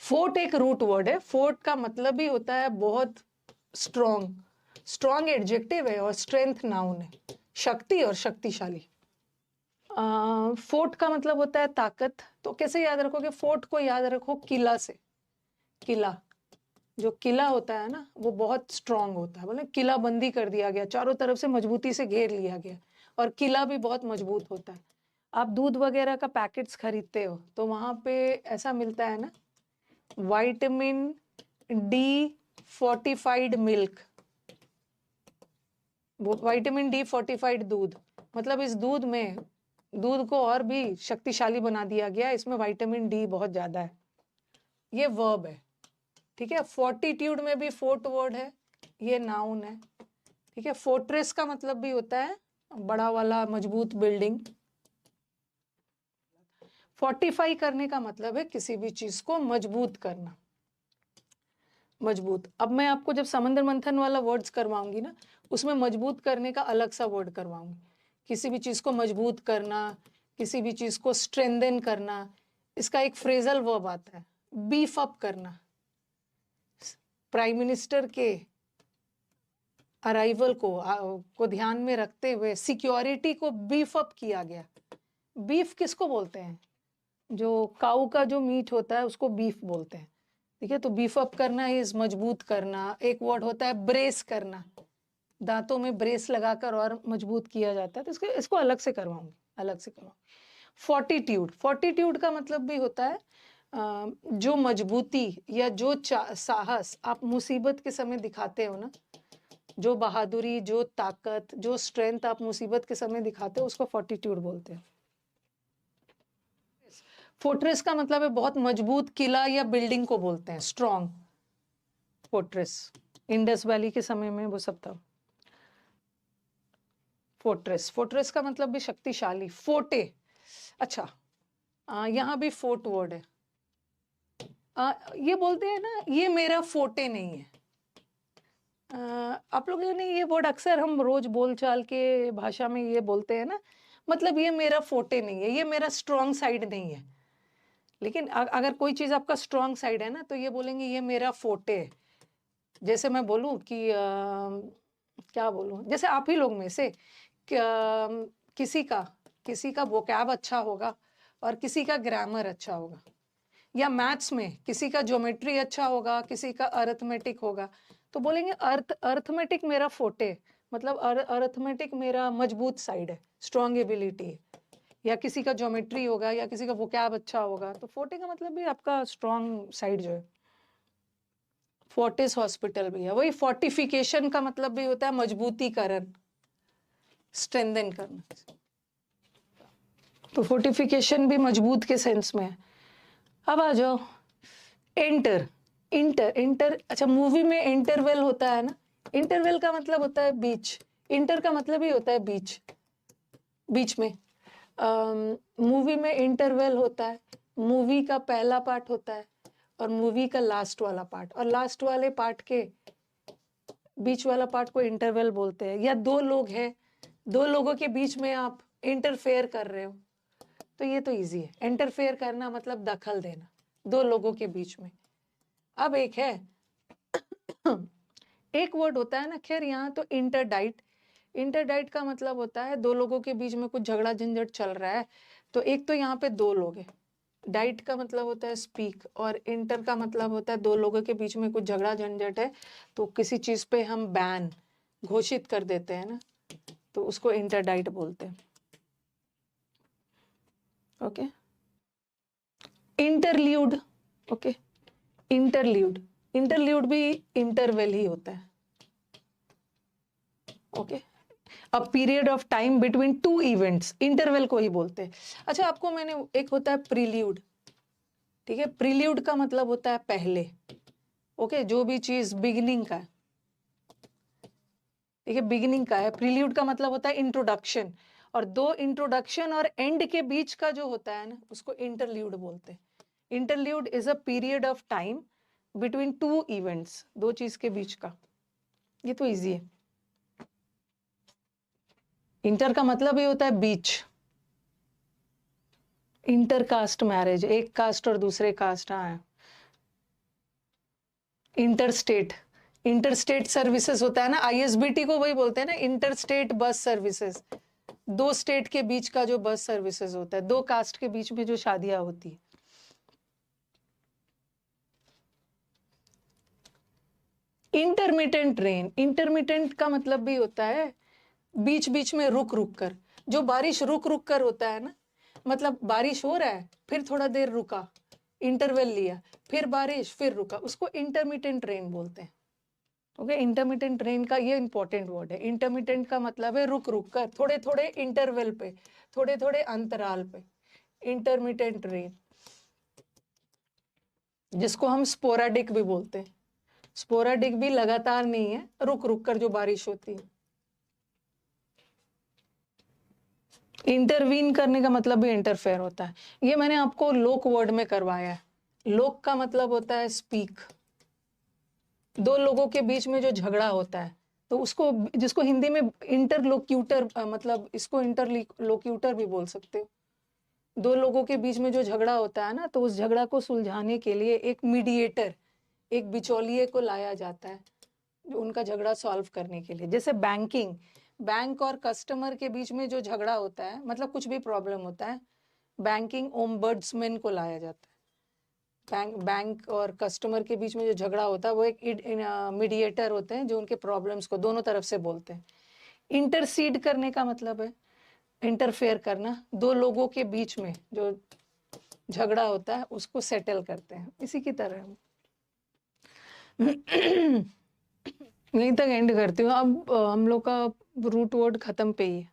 Fort एक root word है। Fort का मतलब ही होता है बहुत स्ट्रॉन्ग। स्ट्रॉन्ग एडजेक्टिव है और स्ट्रेंथ नाउन है, शक्ति और शक्तिशाली। फोर्ट का मतलब होता है ताकत। तो कैसे याद रखोगे फोर्ट को? याद रखो किला से। किला, जो किला होता है ना वो बहुत स्ट्रांग होता है। बोले किला बंदी कर दिया गया, चारों तरफ से मजबूती से घेर लिया गया, और किला भी बहुत मजबूत होता है। आप दूध वगैरह का पैकेट्स खरीदते हो तो वहां पे ऐसा मिलता है ना, विटामिन डी फोर्टिफाइड मिल्क, वो विटामिन डी फोर्टिफाइड दूध। मतलब इस दूध में, दूध को और भी शक्तिशाली बना दिया गया, इसमें विटामिन डी बहुत ज्यादा है। ये वर्ब है, ठीक है। फोर्टिट्यूड में भी फोर्ट वर्ड है, ये नाउन है, ठीक है। फोर्ट्रेस का मतलब भी होता है बड़ा वाला मजबूत बिल्डिंग। फोर्टिफाई करने का मतलब है किसी भी चीज को मजबूत करना, मजबूत। अब मैं आपको जब समंदर मंथन वाला वर्ड्स करवाऊंगी ना, उसमें मजबूत करने का अलग सा वर्ड करवाऊंगी। किसी भी चीज को मजबूत करना, किसी भी चीज को स्ट्रेंथन करना, इसका एक फ्रेजल वर्ब आता है, बीफ अप करना। प्राइम मिनिस्टर के अराइवल को ध्यान में रखते हुए सिक्योरिटी को बीफ अप किया गया। बीफ किसको बोलते हैं? जो काऊ का जो मीट होता है उसको बीफ बोलते हैं, ठीक है। तो बीफ अप करना इज मजबूत करना। एक वर्ड होता है ब्रेस करना, दांतों में ब्रेस लगाकर और मजबूत किया जाता है। तो इसको अलग से करवाऊंगी, अलग से करवाऊंगी। फोर्टिट्यूड, फोर्टिट्यूड का मतलब भी होता है जो मजबूती या जो साहस आप मुसीबत के समय दिखाते हो ना, जो बहादुरी, जो ताकत, जो स्ट्रेंथ आप मुसीबत के समय दिखाते हो, उसको फोर्टिट्यूड बोलते हैं। फोर्ट्रेस का मतलब है बहुत मजबूत किला या बिल्डिंग को बोलते हैं स्ट्रॉन्ग। फोर्ट्रेस इंडस वैली के समय में वो सब था। फोर्ट्रेस, फोर्ट्रेस का मतलब भी शक्तिशाली। फोर्टे, अच्छा यहाँ भी फोर्ट वर्ड है। ये बोलते हैं ना, ये मेरा फोर्टे नहीं है। आप लोगों ने ये वर्ड अक्सर हम रोज बोलचाल के भाषा में ये बोलते हैं ना, मतलब ये मेरा फोर्टे नहीं है, ये मेरा स्ट्रॉन्ग साइड नहीं है। लेकिन अगर कोई चीज आपका स्ट्रॉन्ग साइड है ना तो ये बोलेंगे ये मेरा फोर्टे है। जैसे मैं बोलूं कि क्या बोलूं, जैसे आप ही लोग में से किसी का वोकैब अच्छा होगा और किसी का ग्रामर अच्छा होगा, या मैथ्स में किसी का ज्योमेट्री अच्छा होगा, किसी का अरिथमेटिक होगा, तो बोलेंगे अरिथमेटिक मेरा फोर्टे, मतलब अरिथमेटिक मेरा मजबूत साइड है, स्ट्रॉन्ग एबिलिटी है। या किसी का ज्योमेट्री होगा या किसी का वोकैब अच्छा होगा, तो फोर्टे का मतलब भी आपका स्ट्रॉन्ग साइड जो है। फोर्टिस हॉस्पिटल भी है, वही फोर्टिफिकेशन का मतलब भी होता है मजबूतीकरण, स्ट्रेंथन करना। तो फोर्टिफिकेशन भी मजबूत के सेंस में है। अब आ जाओ एंटर, इंटर, अच्छा मूवी में इंटरवेल होता है ना, इंटरवेल का मतलब होता है बीच, इंटर का मतलब ही होता है बीच, बीच में। मूवी में इंटरवेल होता है, मूवी का पहला पार्ट होता है और मूवी का लास्ट वाला पार्ट, और लास्ट वाले पार्ट के बीच वाला पार्ट को इंटरवेल बोलते हैं। या दो लोग हैं, दो लोगों के बीच में आप इंटरफेयर कर रहे हो, तो ये तो इजी है। इंटरफेयर करना मतलब दखल देना दो लोगों के बीच में। अब एक है एक वर्ड होता है ना, खैर यहाँ तो इंटरडाइट, इंटरडाइट का मतलब होता है दो लोगों के बीच में कुछ झगड़ा झंझट चल रहा है, तो एक तो यहाँ पे दो लोग हैं, डाइट का मतलब होता है स्पीक, और इंटर का मतलब होता है दो लोगों के बीच में कुछ झगड़ा झंझट है, तो किसी चीज पे हम बैन घोषित कर देते हैं ना, तो उसको इंटरडाइट बोलते हैं। Okay, interlude, okay, interlude, interlude भी इंटरवेल ही होता है। Okay, a period of time between two events, interval को ही बोलते हैं। अच्छा, आपको मैंने, एक होता है प्रील्यूड, ठीक है, प्रील्यूड का मतलब होता है पहले। ओके, जो भी चीज बिगिनिंग का है, ठीक है, बिगिनिंग का है। प्रील्यूड का मतलब होता है इंट्रोडक्शन, और दो इंट्रोडक्शन और एंड के बीच का जो होता है ना उसको इंटरल्यूड बोलते हैं। Interlude is a period of time between two events, दो चीज के बीच का। ये तो इजी है। इंटर का मतलब ये होता है बीच, इंटर कास्ट मैरिज, एक कास्ट और दूसरे कास्ट, हाँ इंटरस्टेट, इंटरस्टेट सर्विसेज होता है ना, आईएसबीटी को वही बोलते हैं ना, इंटरस्टेट बस सर्विसेज। दो स्टेट के बीच का जो बस सर्विसेज होता है, दो कास्ट के बीच में जो शादियां होती है। इंटरमिटेंट रेन, इंटरमिटेंट का मतलब भी होता है बीच बीच में रुक रुक कर, जो बारिश रुक रुक कर होता है ना, मतलब बारिश हो रहा है फिर थोड़ा देर रुका, इंटरवल लिया, फिर बारिश फिर रुका, उसको इंटरमिटेंट रेन बोलते हैं। ओके, इंटरमिटेंट रेन का ये इंपॉर्टेंट वर्ड है। इंटरमिटेंट का मतलब है रुक रुक कर, थोड़े थोड़े इंटरवल पे, थोड़े थोड़े अंतराल पे, इंटरमिटेंट रेन, जिसको हम स्पोराडिक भी बोलते हैं। स्पोराडिक भी लगातार नहीं है, रुक रुक कर जो बारिश होती है। इंटरवीन करने का मतलब भी इंटरफेयर होता है। ये मैंने आपको लोक वर्ड में करवाया है। लोक का मतलब होता है स्पीक, दो लोगों के बीच में जो झगड़ा होता है, तो उसको, जिसको हिंदी में इंटरलोक्यूटर, मतलब इसको इंटरलोक्यूटर भी बोल सकते हो। दो लोगों के बीच में जो झगड़ा होता है ना, तो उस झगड़ा को सुलझाने के लिए एक मीडिएटर, एक बिचौलिए को लाया जाता है, जो उनका झगड़ा सॉल्व करने के लिए। जैसे बैंकिंग, बैंक और कस्टमर के बीच में जो झगड़ा होता है, मतलब कुछ भी प्रॉब्लम होता है, बैंकिंग ओम्बड्समैन को लाया जाता है। बैंक और कस्टमर के बीच में जो झगड़ा होता है, वो एक मीडिएटर होते हैं जो उनके प्रॉब्लम्स को दोनों तरफ से बोलते हैं। इंटरसीड करने का मतलब है इंटरफेयर करना, दो लोगों के बीच में जो झगड़ा होता है उसको सेटल करते हैं, इसी की तरह। यहीं तक एंड करती हूँ। अब हम लोग का रूट वर्ड खत्म पे ही है।